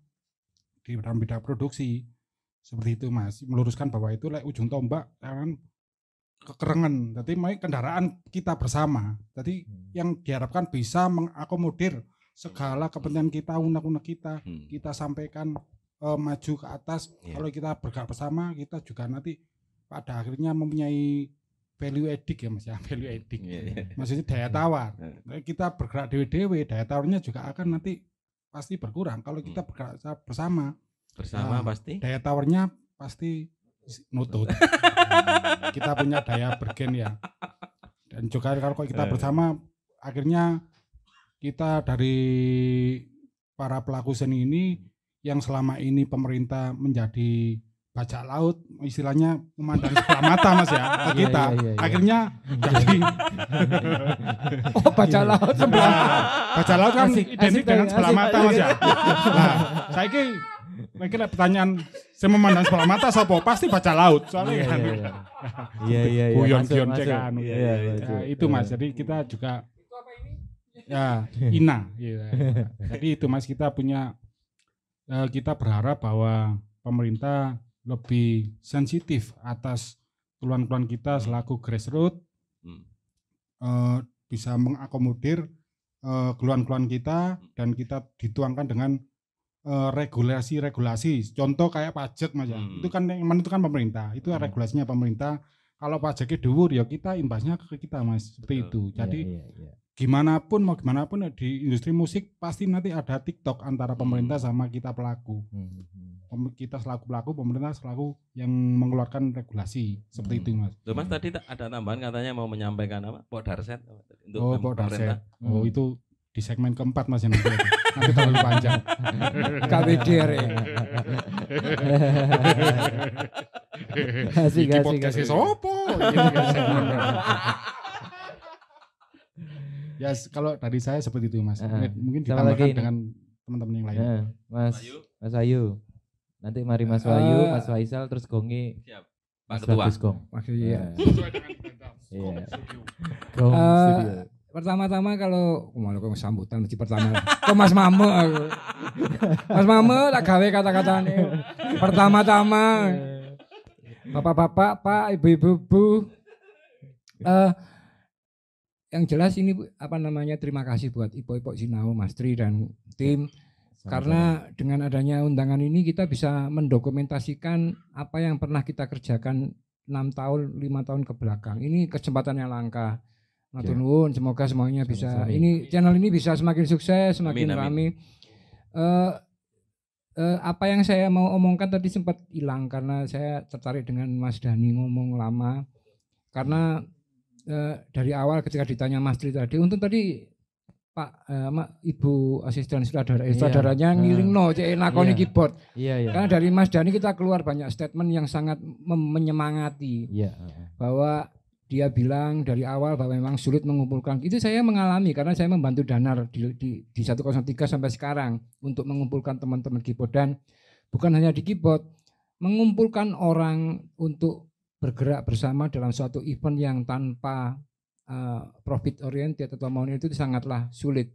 di dalam bidang produksi seperti itu Mas. Meluruskan bahwa itu ujung tombak kan kekerengan. Jadi kendaraan kita bersama. Jadi yang diharapkan bisa mengakomodir segala kepentingan kita, unek-unek kita, kita sampaikan maju ke atas. Kalau kita bergerak bersama, kita juga nanti pada akhirnya mempunyai value added ya Mas ya, value added. Maksudnya daya tawar. Kita bergerak dewe-dewe, daya tawarnya juga akan nanti pasti berkurang. Kalau kita bergerak bersama pasti daya tawarnya pasti nutut. Kita punya daya bergen ya. Dan juga kalau kita bersama akhirnya kita dari para pelaku seni ini yang selama ini pemerintah menjadi bajak laut, istilahnya memandang sebelah mata Mas ya ke kita. Akhirnya jadi bajak laut sebelah. Bajak laut kan identik dengan sebelah mata Mas ya. Nah, saya kira pertanyaan saya memandang sebelah mata sapa? Pasti bajak laut. Soalnya kan. Iya. Guyon-guyon cekan. Itu Mas. Jadi kita juga ya Ina. Jadi itu Mas, kita berharap bahwa pemerintah lebih sensitif atas keluhan-keluhan kita selaku grassroots bisa mengakomodir keluhan-keluhan kita dan kita dituangkan dengan regulasi-regulasi. Contoh kayak pajak Mas ya. Itu kan yang menentukan pemerintah. Itu regulasinya pemerintah. Kalau pajaknya dhuwur ya kita imbasnya ke kita Mas. Seperti itu. Jadi gimana pun di industri musik pasti nanti ada TikTok antara pemerintah sama kita pelaku. Kita selaku pelaku, pemerintah selaku yang mengeluarkan regulasi. Seperti itu Mas. Loh Mas tadi ada tambahan katanya mau menyampaikan apa? Podarset untuk Podarset. Itu di segmen keempat Mas yang nanti terlalu panjang. KBDR ya. Asik. Sopo. Ya kalau dari saya seperti itu Mas. Mungkin ditambahkan dengan teman-teman yang lain. Mas Ayu. Nanti mari Mas Wahyu, Mas Faisal terus Gongi. Siap. Pak Ketua. Maksudnya. Iya. Pertama-tama kalau kok sambutan mesti pertama. Kok Mas Mame aku. Mas Mame tak gawe kata-katane. Pertama-tama. Bapak-bapak, Pak, Ibu-ibu, Bu. Yang jelas ini terima kasih buat Ipo-Ipo Sinau, Mas Tri dan tim. Karena dengan adanya undangan ini kita bisa mendokumentasikan apa yang pernah kita kerjakan 6 tahun, 5 tahun ke belakang. Ini kesempatan yang langka. Matur nuwun, semoga semuanya bisa. Ini channel ini bisa semakin sukses, semakin ramai. Apa yang saya mau omongkan tadi sempat hilang karena saya tertarik dengan Mas Dhani ngomong lama. Karena dari awal ketika ditanya Mas Tri tadi, untuk tadi Pak, Ibu asisten sutradaranya ngilingno cek nakoni keyboard. Karena dari Mas Dhani kita keluar banyak statement yang sangat menyemangati. Bahwa dia bilang dari awal bahwa memang sulit mengumpulkan. Itu saya mengalami karena saya membantu Danar di 103 sampai sekarang untuk mengumpulkan teman-teman keyboard, dan bukan hanya di keyboard, mengumpulkan orang untuk bergerak bersama dalam suatu event yang tanpa profit oriented atau money itu sangatlah sulit.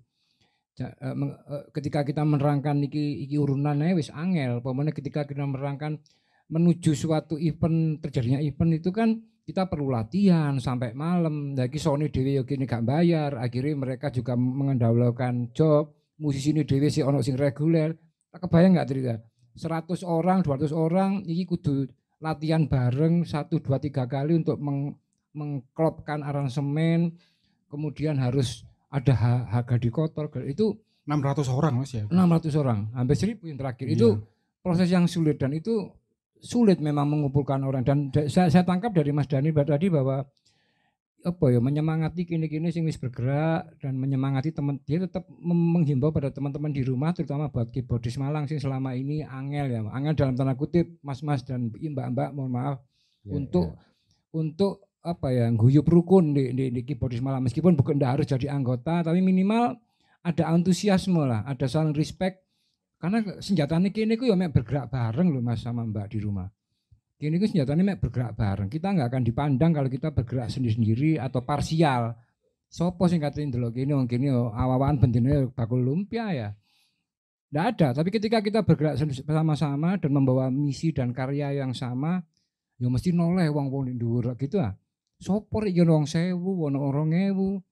Ketika kita menerangkan iki urunannya wis angel, pokoknya ketika kita menerangkan menuju suatu event, terjadinya event itu kan kita perlu latihan sampai malam. Lagi Sony dhewe yo kene gak bayar, akhirnya mereka juga mengendalikan job. Musisi ini dhewe sih ono sing reguler. Tak kebayang enggak cerita? 100 orang, 200 orang iki kudu latihan bareng 1 2 3 kali untuk mengklopkan aransemen, kemudian harus ada harga di kotor. Itu 600 orang Mas ya. 600 orang, hampir 1000 yang terakhir. Itu proses yang sulit dan itu sulit memang mengumpulkan orang, dan saya tangkap dari Mas Dhani tadi bahwa menyemangati kini-kini sing wis bergerak dan menyemangati teman, dia tetap menghimbau pada teman-teman di rumah terutama buat keyboardis Malang sing selama ini angel dalam tanda kutip mas-mas dan mbak-mbak mohon maaf untuk guyup rukun di keyboardis Malang, meskipun ndak harus jadi anggota tapi minimal ada antusiasme lah, ada saling respect. Karena senjatanya kini ku ya mek bergerak bareng loh Mas sama Mbak di rumah. Kini ku senjatanya mek bergerak bareng. Kita nggak akan dipandang kalau kita bergerak sendiri-sendiri atau parsial. Sopo sing katain delok kene wong kene awawan bendine bakul lumpia ya. Nggak ada, tapi ketika kita bergerak bersama-sama dan membawa misi dan karya yang sama, ya mesti noleh wong-wong dhuwur gitu ah. Sopo iki ono 1000, ono 2000.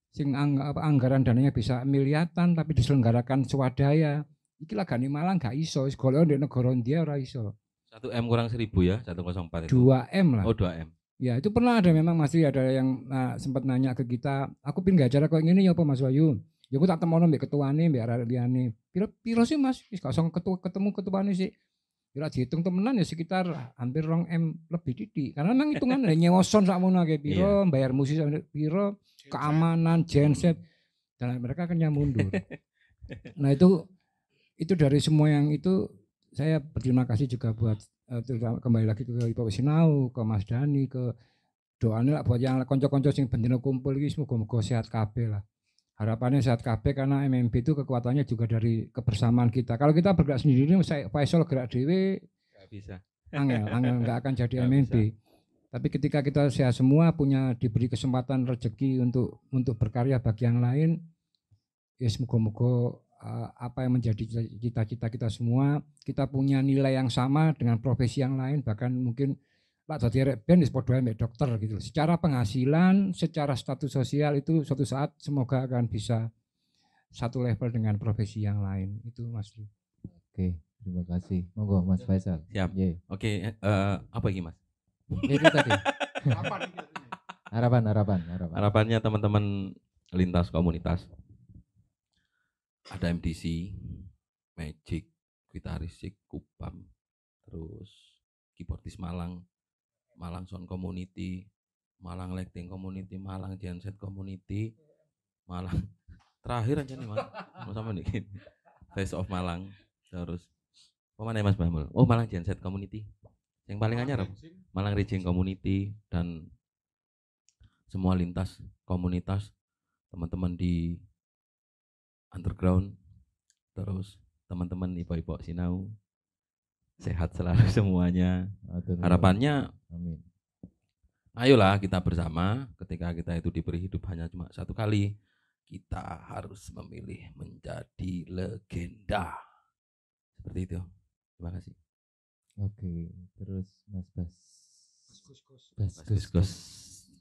Sing anggaran dananya bisa miliatan tapi diselenggarakan swadaya. Iki lagane Malang gak iso, wis golek ndek negara dia ora iso. 1M kurang 1000 ya, 104 itu. 2M lah. Oh 2M. Ya itu pernah ada memang masih ada yang sempat nanya ke kita, aku pin gak acara kok ngene ya apa Mas Wahyu? Ya aku tak temono mbek ketuane mbek arek liyane. Piro sih Mas? Wis gak usah ketemu ketuane sih. Kira dihitung temenan ya sekitar hampir 2M lebih didik. Karena memang hitungan nyewa son sakmono akeh piro, bayar musisi piro, keamanan, genset, dan mereka kan mundur. Nah itu dari semua yang itu saya berterima kasih juga buat kembali lagi ke Ipo Sinau, ke Mas Dhani, ke doane lah buat yang konco-konco sing bendina kumpul iki semoga sehat kabeh lah. Harapannya sehat kabeh karena MMB itu kekuatannya juga dari kebersamaan kita. Kalau kita bergerak sendiri, saya Faisal gerak dhewe enggak bisa. Angel enggak akan jadi MMB. Tapi ketika kita sehat semua diberi kesempatan rezeki untuk berkarya bagi yang lain, ya semoga-moga apa yang menjadi cita-cita kita semua, kita punya nilai yang sama dengan profesi yang lain, bahkan mungkin Pak dadi arek band wis padha ambek dokter gitu. Secara penghasilan, secara status sosial itu suatu saat semoga akan bisa satu level dengan profesi yang lain. Itu Mas. Oke, terima kasih. Monggo Mas Faisal. Siap. Yeah. Oke, apa lagi Mas? Itu tadi. Harapan. Harapannya teman-teman lintas komunitas. Ada MDC, Magic, Gitarisik, Kupam, terus keyboardis Malang Sound Community, Malang Lighting Community, Malang Genset Community, Malang terakhir aja nih Mas, sama dikit, Face of Malang, terus mana Mas Bamul? Oh Malang Genset Community, yang paling anyar Malang Raging Community dan semua lintas komunitas teman-teman di underground, terus teman-teman Ipo Sinau sehat selalu semuanya. Harapannya amin. Ayolah kita bersama, ketika kita itu diberi hidup hanya cuma satu kali, kita harus memilih menjadi legenda. Seperti itu. Terima kasih. Oke, terus Mas Gus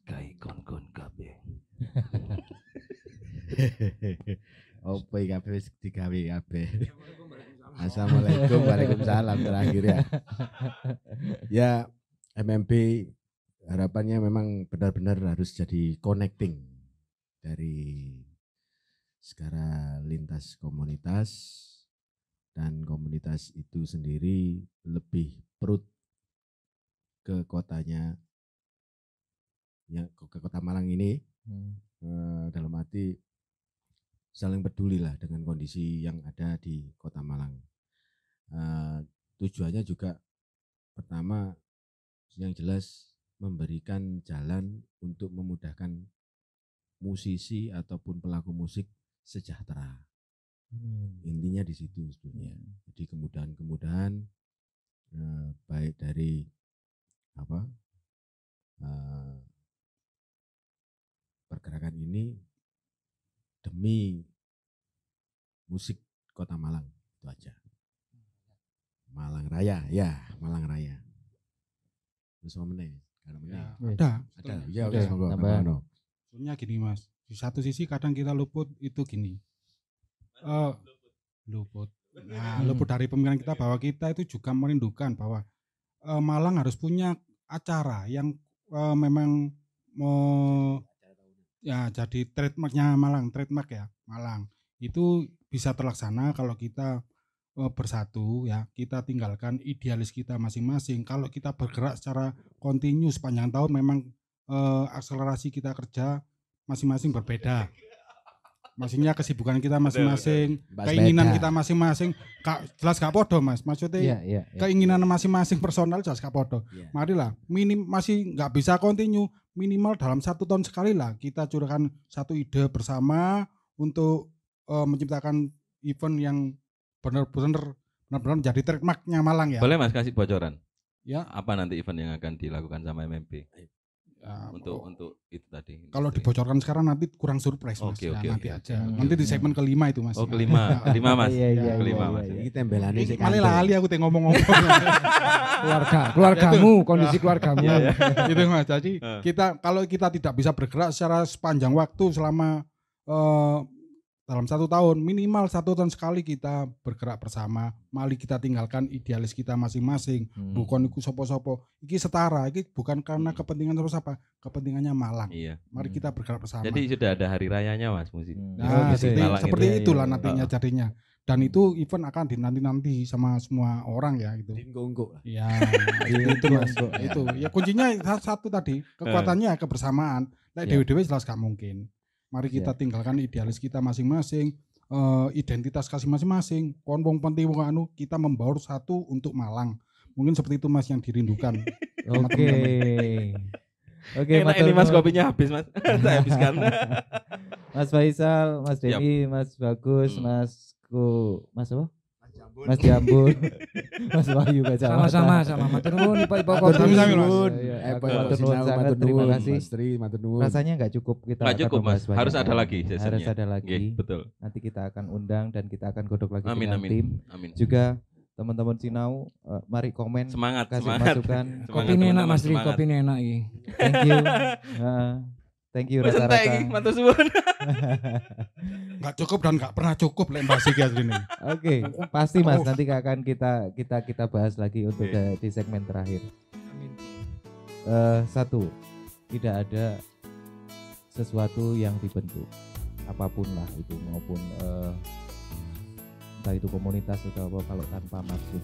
kai kon kabeh. Opo iki kabeh wis digawe kabeh. Assalamualaikum, waalaikumsalam terakhir ya. Ya MMB harapannya memang benar-benar harus jadi connecting dari segala lintas komunitas, dan komunitas itu sendiri lebih perut ke kotanya, ya ke kota Malang ini, dalam arti saling peduli lah dengan kondisi yang ada di kota Malang. Tujuannya juga pertama yang jelas memberikan jalan untuk memudahkan musisi ataupun pelaku musik sejahtera. Intinya di situ sebetulnya. Jadi kemudahan-kemudahan baik dari pergerakan ini demi musik kota Malang, itu aja. Malang Raya, ya Malang Raya. Terus mau meneh, ada. Ya, monggo. Soalnya gini Mas, di satu sisi kadang kita luput itu gini. Luput. Nah, luput dari pemikiran kita bahwa kita itu juga merindukan bahwa Malang harus punya acara yang memang ya jadi trademarknya Malang, trademark ya Malang. Itu bisa terlaksana kalau kita bersatu ya, kita tinggalkan idealis kita masing-masing. Kalau kita bergerak secara kontinu sepanjang tahun memang akselerasi kita kerja masing-masing berbeda. Maksudnya kesibukan kita masing-masing, keinginan kita masing-masing, jelas gak podo Mas. Maksudnya keinginan masing-masing personal jelas gak podo. Marilah, masih gak bisa kontinu, minimal dalam 1 tahun sekali lah kita curahkan satu ide bersama untuk menciptakan event yang benar-benar menjadi trademarknya Malang ya. Boleh Mas kasih bocoran? Ya. Apa nanti event yang akan dilakukan sama MMB? Ya, untuk itu tadi. Kalau dibocorkan sekarang nanti kurang surprise Mas. Oke. Aja. Nanti di segmen kelima itu Mas. Oh kelima Mas. Kelima Mas. Ini tembelane sik. Malah lali aku ngomong-ngomong. keluargamu, kondisi keluargamu. Gitu Mas. Jadi kalau kita tidak bisa bergerak secara sepanjang waktu selama dalam 1 tahun, minimal 1 tahun sekali kita bergerak bersama. Mari kita tinggalkan idealis kita masing-masing. Bukan iku sopo-sopo. Iki setara, iki bukan karena kepentingan siapa, kepentingannya Malang. Iya. Mari kita bergerak bersama. Jadi sudah ada hari rayanya Mas musik. Nah, seperti itulah nantinya jadinya. Dan itu event akan dinanti-nanti sama semua orang ya gitu. Iya, itu Mas. Itu. Ya kuncinya satu tadi, kekuatannya kebersamaan. Dewe-dewe jelas gak mungkin. Mari kita tinggalkan idealis kita masing-masing, identitas kasih masing-masing. Kon wong penting wong anu, kita membaur satu untuk Malang. Mungkin seperti itu Mas yang dirindukan. Oke, ini Mas kopinya habis Mas. Saya habiskan. Mas Faisal, Mas Denny, Mas Bagus, Mas apa? Mas Jambul, Mas Wahyu Gajah. Sama-sama, matur nuwun Ipo Kopi. Matur nuwun sangat, terima kasih. Rasanya enggak cukup kita. Enggak cukup Mas, harus ada lagi sesinya. Harus ada lagi. Betul. Nanti kita akan undang dan kita akan godok lagi dengan tim. Juga teman-teman Sinau, mari komen, semangat, kasih semangat. masukan. Kopi ini enak Mas Tri, kopi ini enak iki. Thank you. Thank you rata-rata. Matur suwun. Enggak cukup dan enggak pernah cukup lek bahas iki asline. Oke, pasti Mas, nanti akan kita bahas lagi untuk di segmen terakhir. Satu, tidak ada sesuatu yang dibentuk apapun lah itu, maupun entah itu komunitas atau apa, kalau tanpa maksud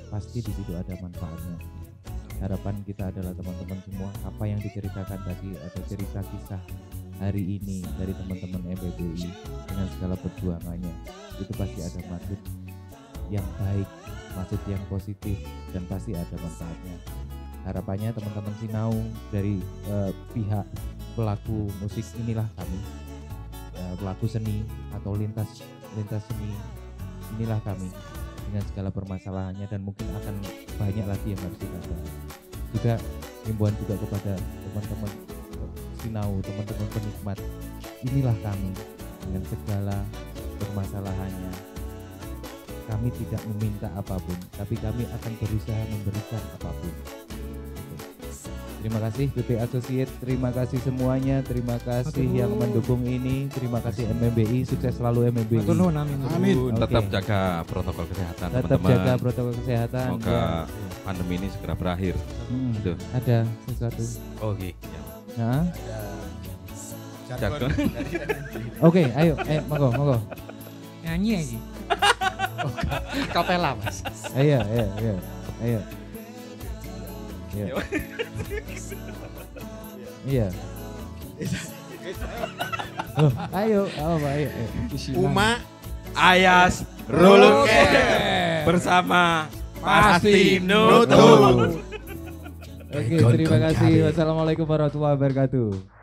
pasti di situ ada manfaatnya. Harapan kita adalah teman-teman semua, apa yang diceritakan tadi, ada cerita kisah hari ini dari teman-teman MBBI dengan segala perjuangannya, itu pasti ada maksud yang baik, maksud yang positif, dan pasti ada manfaatnya. Harapannya teman-teman Sinau dari pihak pelaku musik, inilah kami, pelaku seni atau lintas seni, inilah kami dengan segala permasalahannya, dan mungkin akan banyak lagi yang harus kita bahas. Juga himbauan juga kepada teman-teman Sinau, teman-teman penikmat, inilah kami dengan segala permasalahannya. Kami tidak meminta apapun, tapi kami akan berusaha memberikan apapun. Terima kasih BP Associate, terima kasih semuanya, terima kasih yang mendukung ini, terima kasih MMBI, sukses selalu MMBI. Amin. Tetap jaga protokol kesehatan, tetap teman-teman. jaga protokol kesehatan. Semoga pandemi ini segera berakhir. Ada sesuatu. Oke. Nah. Jaga. Oke, ayo, monggo. Nyanyi lagi. Kapela Mas. Ayo. Iya. Ayo. Uma Ayas Ruluke bersama Pasti Nutu. Oke, terima kasih. Wassalamualaikum warahmatullahi wabarakatuh.